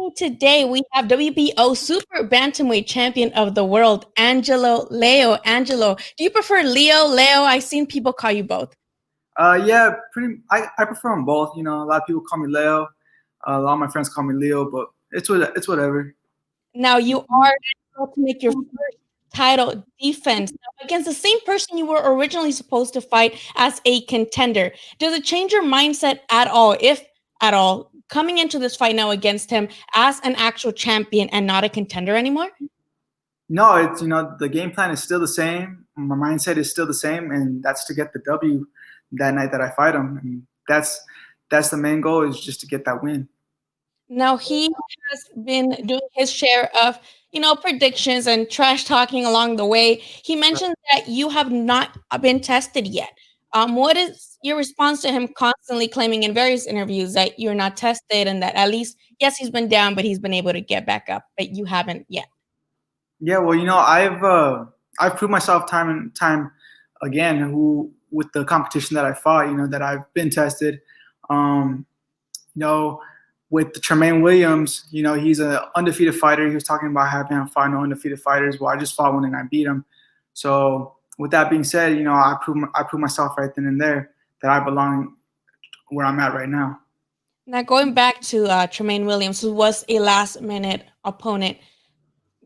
me today, we have WBO Super Bantamweight Champion of the World, Angelo Leo. Angelo, do you prefer Leo, Leo? I've seen people call you both. Yeah, pretty. I prefer them both. You know, a lot of people call me Leo. A lot of my friends call me Leo, but it's whatever. Now, you are about to make your first title defense against the same person you were originally supposed to fight as a contender. Does it change your mindset at all, if at all, coming into this fight now against him as an actual champion and not a contender anymore? No, it's the game plan is still the same. My mindset is still the same, and that's to get the W that night that I fight him. And that's the main goal is just to get that win. Now he has been doing his share of, predictions and trash talking along the way. He mentioned that you have not been tested yet. What is your response to him constantly claiming in various interviews that you're not tested and that at least, yes, he's been down, but he's been able to get back up, but you haven't yet? Yeah, well, I've proved myself time and time again who with the competition that I fought. That I've been tested. Um, you know, with Tremaine Williams, he's an undefeated fighter. He was talking about having fought no undefeated fighters. Well, I just fought one and I beat him. So with that being said, I proved myself right then and there that I belong where I'm at right now. Now, going back to Tremaine Williams, who was a last minute opponent,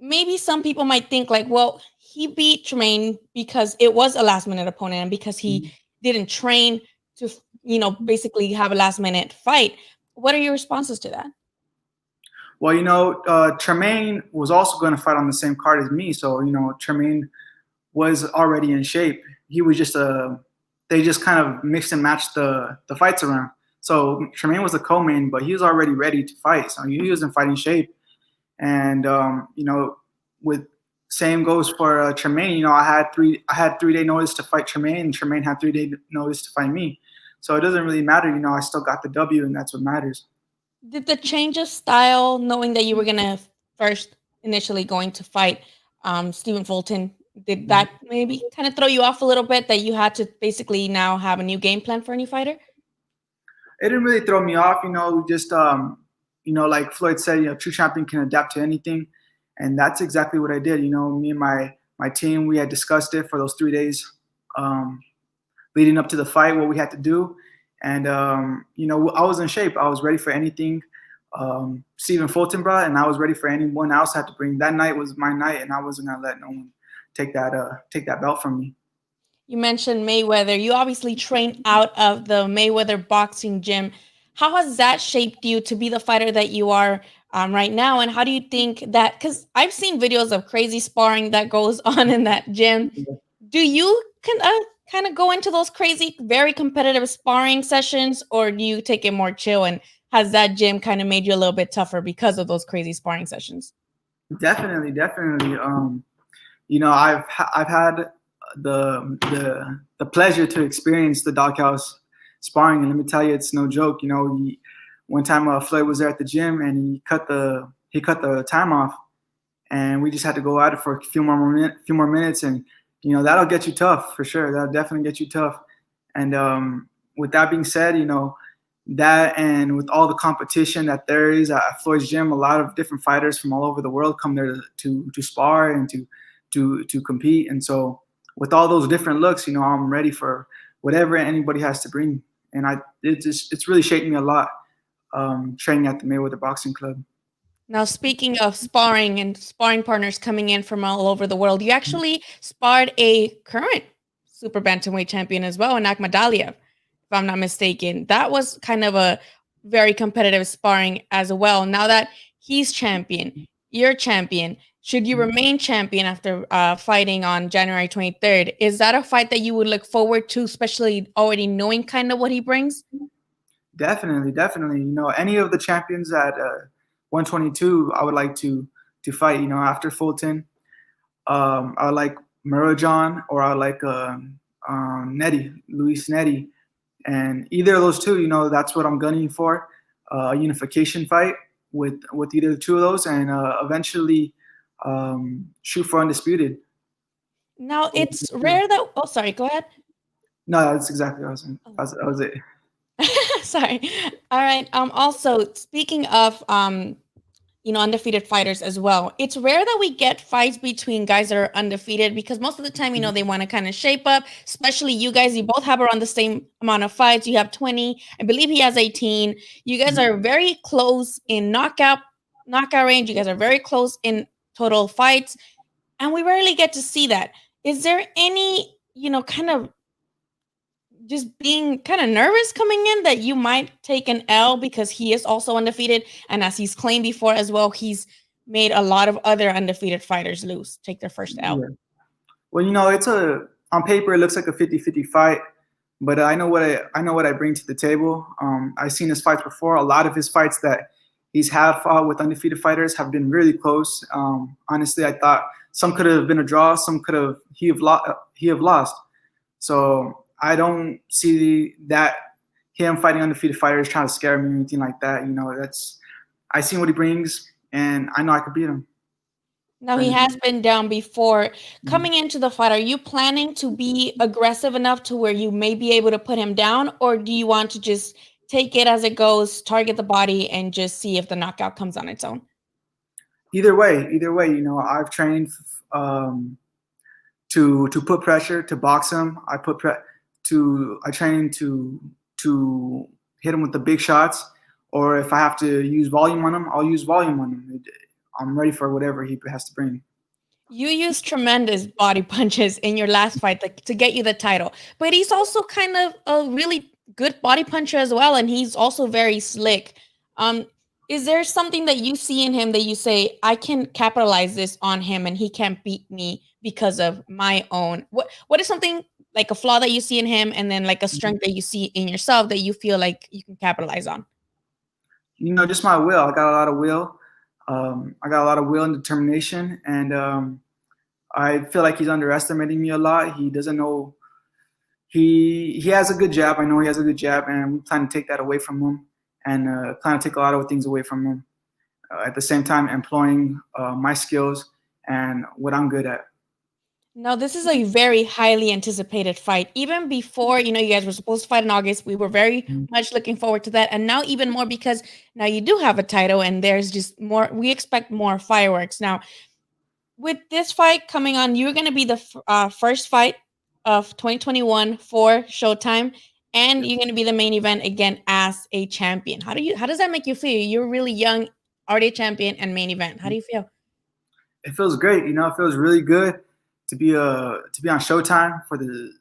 maybe some people might think like, well, he beat Tremaine because it was a last minute opponent and because he didn't train to, basically have a last minute fight. What are your responses to that? Well, Tremaine was also going to fight on the same card as me, so Tremaine was already in shape. He was just they just kind of mixed and matched the fights around. So Tremaine was the co-main, but he was already ready to fight, so he was in fighting shape. And with same goes for Tremaine. I had 3 day notice to fight Tremaine, and Tremaine had 3 day notice to fight me. So it doesn't really matter. I still got the W, and that's what matters. Did the change of style, knowing that you were gonna first initially going to fight Stephen Fulton, did that maybe kind of throw you off a little bit that you had to basically now have a new game plan for a new fighter? It didn't really throw me off. Just like Floyd said, true champion can adapt to anything, and that's exactly what I did. Me and my team, we had discussed it for those 3 days leading up to the fight, what we had to do, and I was in shape. I was ready for anything Stephen Fulton brought, and I was ready for anyone else had to bring. That night was my night, and I wasn't gonna let no one take that belt from me. You mentioned Mayweather. You obviously trained out of the Mayweather boxing gym. How has that shaped you to be the fighter that you are right now? And how do you think that? Because I've seen videos of crazy sparring that goes on in that gym. Do you kind of go into those crazy, very competitive sparring sessions, or do you take it more chill? And has that gym kind of made you a little bit tougher because of those crazy sparring sessions? Definitely, definitely. I've had the pleasure to experience the doghouse sparring, and let me tell you, it's no joke. One time Floyd was there at the gym, and he cut the time off, and we just had to go at it for a few more minutes, and that'll get you tough for sure. That'll definitely get you tough. And with that being said, that and with all the competition that there is at Floyd's gym, a lot of different fighters from all over the world come there to spar and to compete. And so with all those different looks, I'm ready for whatever anybody has to bring. And it's really shaped me a lot training at the Mayweather Boxing Club. Now, speaking of sparring and sparring partners coming in from all over the world, you actually sparred a current super bantamweight champion as well, Anak Madaliev, if I'm not mistaken. That was kind of a very competitive sparring as well. Now that he's champion, you're champion. Should you remain champion after fighting on January 23rd? Is that a fight that you would look forward to, especially already knowing kind of what he brings? Definitely, definitely. Any of the champions at 122, I would like to fight. After Fulton, I would like Murajan or I would like Nettie, Luis Nettie, and either of those two. That's what I'm gunning for. A unification fight with either two of those, and eventually shoot for undisputed. Now, it's rare that. Oh, sorry, go ahead. No, that's exactly what I was saying. That was it. Sorry. All right. Also, speaking of undefeated fighters as well. It's rare that we get fights between guys that are undefeated because most of the time, they want to kind of shape up, especially you guys. You both have around the same amount of fights. You have 20. I believe he has 18. You guys are very close in knockout range. You guys are very close in total fights. And we rarely get to see that. Is there any, kind of just being kind of nervous coming in that you might take an L because he is also undefeated? And as he's claimed before as well, he's made a lot of other undefeated fighters take their first L. Yeah. Well, it's on paper it looks like a 50-50 fight, but I know what I bring to the table. I've seen his fights before. A lot of his fights that he's fought with undefeated fighters have been really close. Honestly, I thought some could have been a draw, some he have lost. So I don't see that him fighting undefeated fighters trying to scare me or anything like that. I seen what he brings, and I know I could beat him. Now, he has been down before. Coming into the fight, are you planning to be aggressive enough to where you may be able to put him down, or do you want to just take it as it goes, target the body, and just see if the knockout comes on its own? Either way, I've trained to put pressure, to box him. I train to hit him with the big shots, or if I have to use volume on him, I'll use volume on him. I'm ready for whatever he has to bring. You used tremendous body punches in your last fight to get you the title, but he's also kind of a really good body puncher as well, and he's also very slick. Is there something that you see in him that you say, I can capitalize this on him and he can't beat me because of my own? What is something like a flaw that you see in him, and then like a strength that you see in yourself that you feel like you can capitalize on? Just my will. I got a lot of will. I got a lot of will and determination, and I feel like he's underestimating me a lot. He doesn't know. He has a good jab. I know he has a good jab, and we plan to take that away from him, and plan to take a lot of things away from him. At the same time, employing my skills and what I'm good at. No, this is a very highly anticipated fight. Even before, you guys were supposed to fight in August, we were very much looking forward to that. And now even more because now you do have a title and there's just more, we expect more fireworks. Now, with this fight coming on, you're going to be the first fight of 2021 for Showtime, and you're going to be the main event again as a champion. How does that make you feel? You're really young, already a champion and main event. How do you feel? It feels great. It feels really good to be on Showtime for the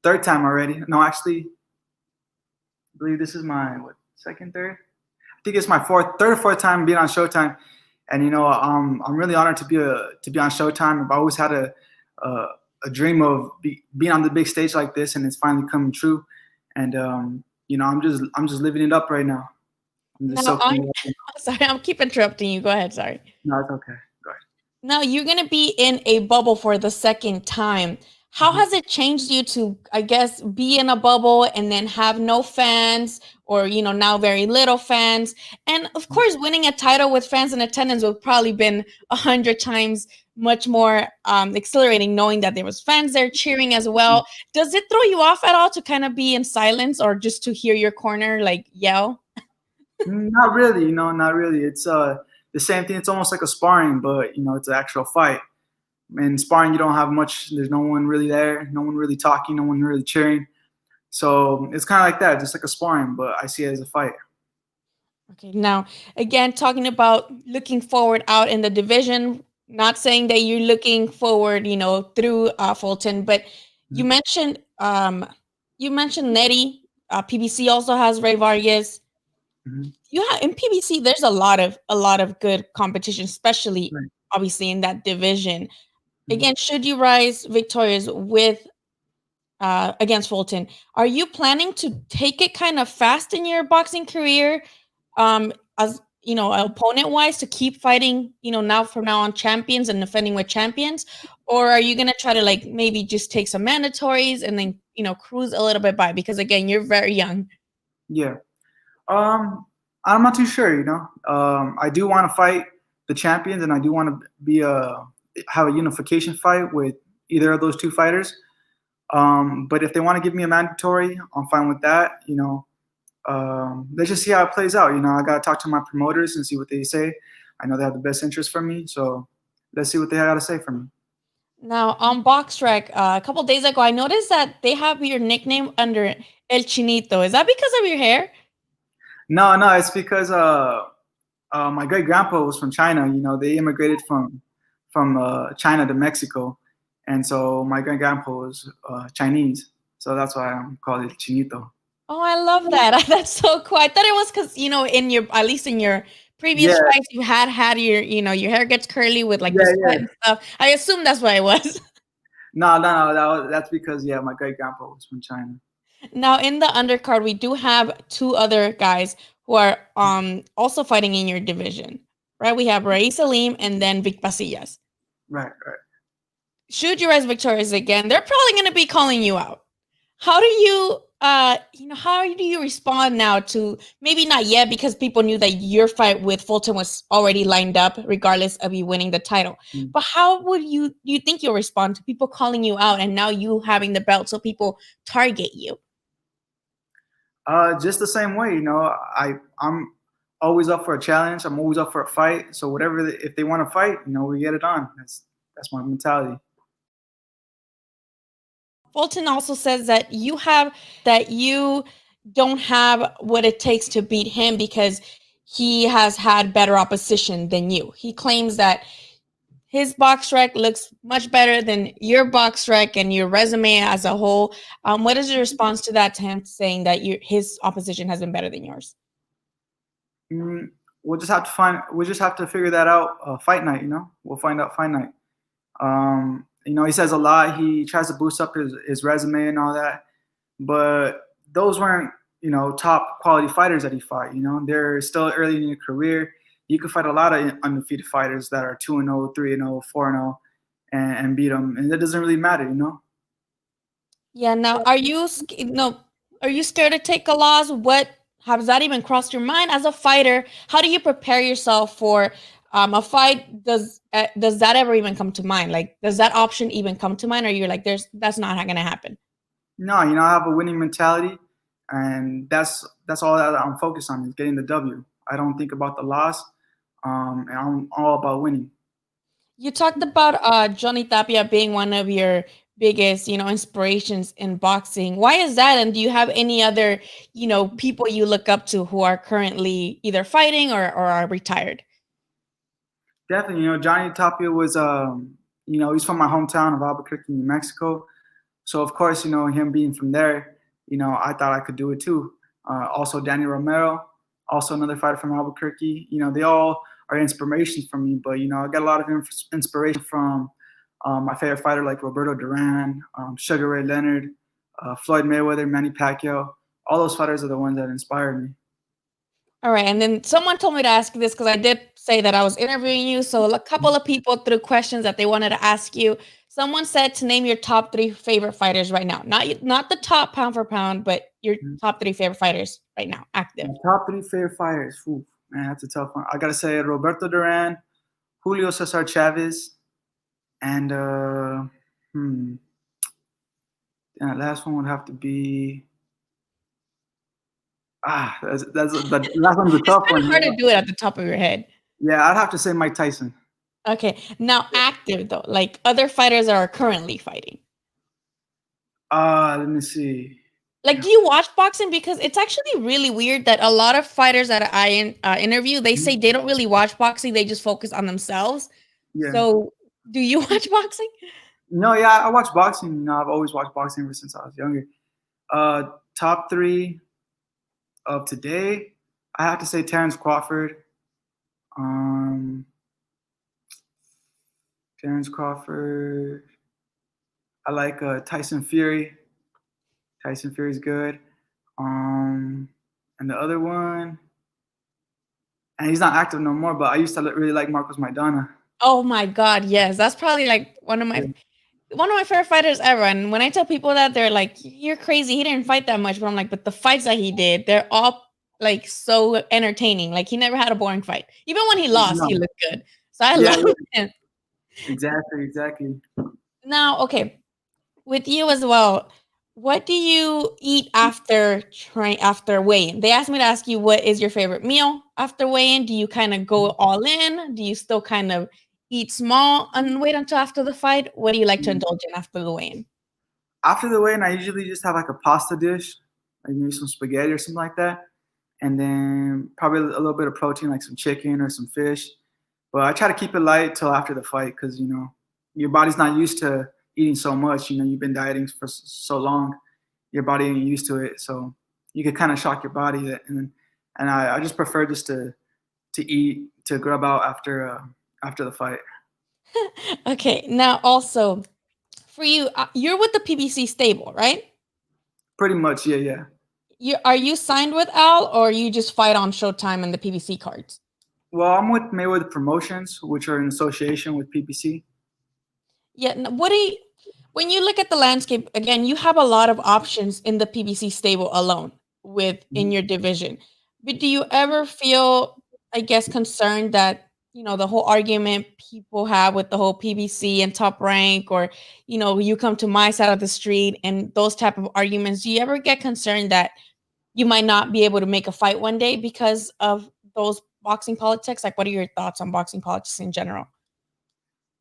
third time already. No, actually, I believe this is my second, third. I think it's my third or fourth time being on Showtime, and I'm really honored to be on Showtime. I've always had a dream of being on the big stage like this, and it's finally coming true. And I'm just living it up right now. Sorry, I'm keep interrupting you. Go ahead. Sorry. No, it's okay. Now you're going to be in a bubble for the second time. How has it changed you to, I guess, be in a bubble and then have no fans or, now very little fans? And of course, winning a title with fans in attendance would probably been 100 times much more exhilarating, knowing that there was fans there cheering as well. Does it throw you off at all to kind of be in silence or just to hear your corner yell? Not really, not really. It's the same thing. It's almost like a sparring, but it's an actual fight. In sparring, you don't have much. There's no one really there, no one really talking, no one really cheering. So it's kind of like that, just like a sparring, but I see it as a fight. Okay, now again, talking about looking forward out in the division, not saying that you're looking forward, through Fulton, but you mentioned Nettie. PBC also has Ray Vargas. In PBC, there's a lot of good competition, especially obviously in that division. Again, should you rise victorious with against Fulton, are you planning to take it kind of fast in your boxing career, as opponent wise, to keep fighting, now from now on champions and defending with champions, or are you gonna try to maybe just take some mandatories and then cruise a little bit by, because again, you're very young? Yeah. I'm not too sure, I do want to fight the champions, and I do want to have a unification fight with either of those two fighters. But if they want to give me a mandatory, I'm fine with that. Let's just see how it plays out. I got to talk to my promoters and see what they say. I know they have the best interest for me. So let's see what they got to say for me. Now on BoxRec, a couple days ago, I noticed that they have your nickname under El Chinito. Is that because of your hair? No, no, it's because my great grandpa was from China. You know, they immigrated from China to Mexico, and so my great grandpa was Chinese. So that's why I'm called El Chinito. Oh, I love that. That's so cool. I thought it was because, in your, at least in your Yeah, previous fights, you had your, your hair gets curly with like the yeah, sweat yeah. and stuff. I assume that's what it was. No, no, no. That's because my great grandpa was from China. Now in the undercard, we do have two other guys who are also fighting in your division, right? We have Ray Salim and then Vic Pasillas. Right, right. Should you rise victorious again, they're probably going to be calling you out. How do you how do you respond now to, maybe not yet because people knew that your fight with Fulton was already lined up regardless of you winning the title, Mm. but how would you think you'll respond to people calling you out and now you having the belt so people target you? Just the same way, I'm always up for a challenge. I'm always up for a fight. So whatever, if they want to fight, we get it on. That's my mentality. Fulton also says that you don't have what it takes to beat him because he has had better opposition than you. He claims that his box rec looks much better than your box rec and your resume as a whole. What is your response to that, to him saying that his opposition has been better than yours? Mm, we'll just have to figure that out. Fight night, we'll find out fight night. He says a lot. He tries to boost up his resume and all that, but those weren't, top quality fighters that he fought. They're still early in your career. You could fight a lot of undefeated fighters that are 2-0, 3-0, 4-0, and beat them, and that doesn't really matter. Yeah. Now, are you scared to take a loss? What has that even crossed your mind as a fighter? How do you prepare yourself for a fight? Does that ever even come to mind? Like, does that option even come to mind? Or you're like, that's not going to happen? No, I have a winning mentality, and that's all that I'm focused on, is getting the W. I don't think about the loss, and I'm all about winning. You talked about Johnny Tapia being one of your biggest, inspirations in boxing. Why is that? And do you have any other, people you look up to who are currently either fighting or are retired? Definitely, Johnny Tapia was, he's from my hometown of Albuquerque, New Mexico. So of course, him being from there, I thought I could do it too. Also, Danny Romero, also another fighter from Albuquerque. They all are inspirations for me. But I got a lot of inspiration from my favorite fighter like Roberto Duran, Sugar Ray Leonard, Floyd Mayweather, Manny Pacquiao. All those fighters are the ones that inspired me. All right. And then someone told me to ask you this because I did say that I was interviewing you. So a couple of people threw questions that they wanted to ask you. Someone said to name your top 3 favorite fighters right now. Not the top pound for pound, but your top 3 favorite fighters right now, active. My top 3 favorite fighters. Ooh, man, that's a tough one. I got to say Roberto Duran, Julio Cesar Chavez, and that last one would have to be that's the last one's a tough It's kind one. of hard to do it at the top of your head. Yeah, I'd have to say Mike Tyson. Okay. Now active though, like other fighters that are currently fighting. Let me see. Like, do you watch boxing? Because it's actually really weird that a lot of fighters that I interview, they say they don't really watch boxing. They just focus on themselves. Yeah. So do you watch boxing? No, yeah, I watch boxing. I've always watched boxing ever since I was younger. Top 3 of today, I have to say Terence Crawford. Terence Crawford. I like Tyson Fury. Tyson Fury's good. And the other one, and he's not active no more, but I used to really like Marcos Maidana. Oh my God, yes. That's probably like one of my favorite fighters ever. And when I tell people that, they're like, "You're crazy. He didn't fight that much." But I'm like, but the fights that he did, they're all like so entertaining. Like he never had a boring fight. Even when he lost, he looked good. So I love him. Exactly. Now, okay, with you as well, What do you eat after weigh-in? They asked me to ask you what is your favorite meal after weigh-in. Do you kind of go all in? Do you still kind of eat small and wait until after the fight? What do you like to indulge in after the weigh-in? After the weigh-in, I usually just have like a pasta dish, like maybe some spaghetti or something like that, and then probably a little bit of protein, like some chicken or some fish. But I try to keep it light till after the fight because your body's not used to eating so much. You've been dieting for so long, your body ain't used to it, so you could kind of shock your body. And I just prefer just to eat to grub out after the fight. Okay, now also for you, you're with the PBC stable, right? Pretty much, yeah, yeah. Are you signed with Al, or you just fight on Showtime and the PBC cards? Well, I'm with Mayweather Promotions, which are in association with PPC. Yeah. What do you, when you look at the landscape again, you have a lot of options in the PBC stable alone within Mhm. your division. But do you ever feel, I guess, concerned that the whole argument people have with the whole PBC and Top Rank, or you come to my side of the street and those type of arguments? Do you ever get concerned that you might not be able to make a fight one day because of those boxing politics? Like, what are your thoughts on boxing politics in general?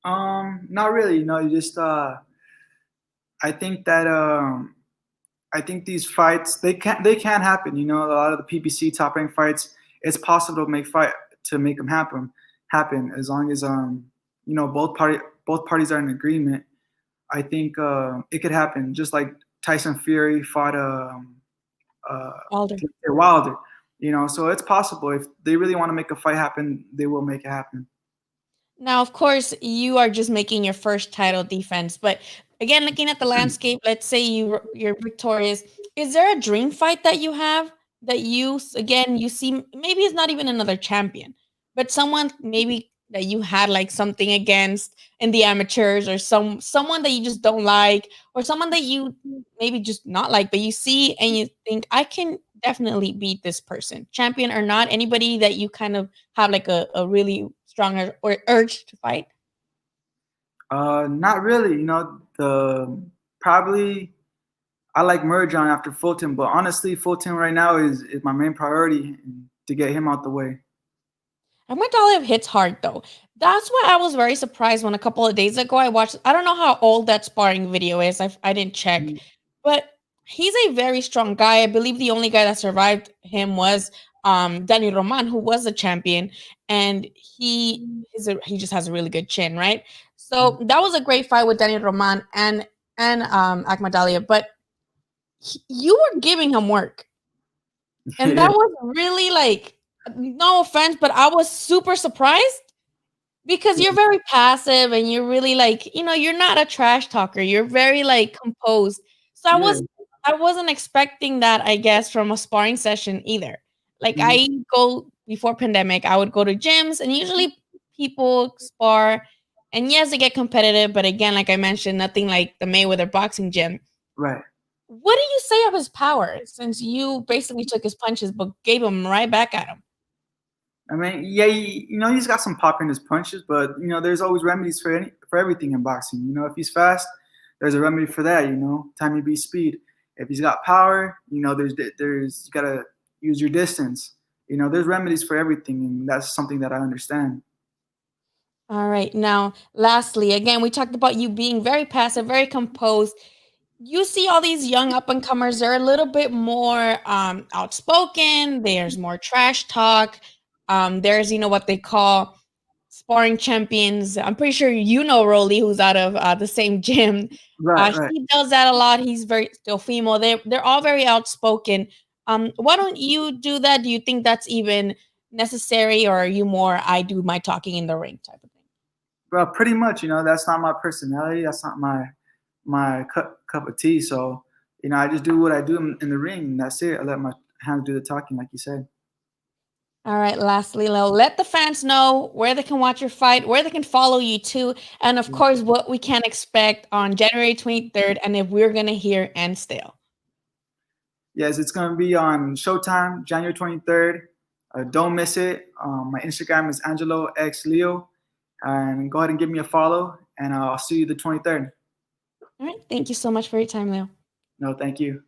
Not really. You just I think that I think these fights they can happen. A lot of the PBC top rank fights, it's possible to make them happen as long as both parties are in agreement. I think it could happen. Just like Tyson Fury fought uh, Alder. Wilder. So it's possible if they really want to make a fight happen, they will make it happen. Now, of course, you are just making your first title defense, but again, looking at the landscape, let's say you're victorious. Is there a dream fight that you have that again you see, maybe it's not even another champion, but someone maybe that you had like something against in the amateurs, or someone that you just don't like, or someone that you maybe just not like, but you see and you think I can definitely beat this person, champion or not, anybody that you kind of have like a really strong or urge to fight? Not really. The probably I like Merjon after Fulton, but honestly, Fulton right now is my main priority to get him out the way. And Dolly hits hard though. That's why I was very surprised when a couple of days ago I watched. I don't know how old that sparring video is. I didn't check, Mhm. but he's a very strong guy. I believe the only guy that survived him was Danny Roman, who was a champion, and he just has a really good chin, right? So that was a great fight with Danny Roman and Akmadalia, but you were giving him work. And Yeah, that was really like, no offense, but I was super surprised because you're very passive and you're really like, you're not a trash talker. You're very like composed. So yeah. I wasn't expecting that, I guess, from a sparring session either. Like Mhm. I go before pandemic, I would go to gyms and usually people spar, and yes, they get competitive, but again, like I mentioned, nothing like the Mayweather boxing gym. Right. What do you say of his power since you basically took his punches but gave him right back at him? I mean, yeah, he's got some pop in his punches, but there's always remedies for everything in boxing. If he's fast, there's a remedy for that. Time beats speed. If he's got power, there's you gotta use your distance. There's remedies for everything, and that's something that I understand. All right. Now, lastly, again, we talked about you being very passive, very composed. You see all these young up and comers, they're a little bit more outspoken. There's more trash talk. There's, what they call sparring champions. I'm pretty sure Rolly, who's out of the same gym. Right, right. He does that a lot. He's very still female. They're all very outspoken. Why don't you do that? Do you think that's even necessary, or are you more I do my talking in the ring type of thing? Well, pretty much. That's not my personality. That's not my cup of tea. So, I just do what I do in the ring, and that's it. I let my hands do the talking, like you said. All right, lastly, let the fans know where they can watch your fight, where they can follow you too, and of course, what we can expect on January 23rd, and if we're going to hear and still. Yes, it's going to be on Showtime, January 23rd. Don't miss it. My Instagram is Angelo X Leo. And go ahead and give me a follow, and I'll see you the 23rd. All right, thank you so much for your time, Leo. No, thank you.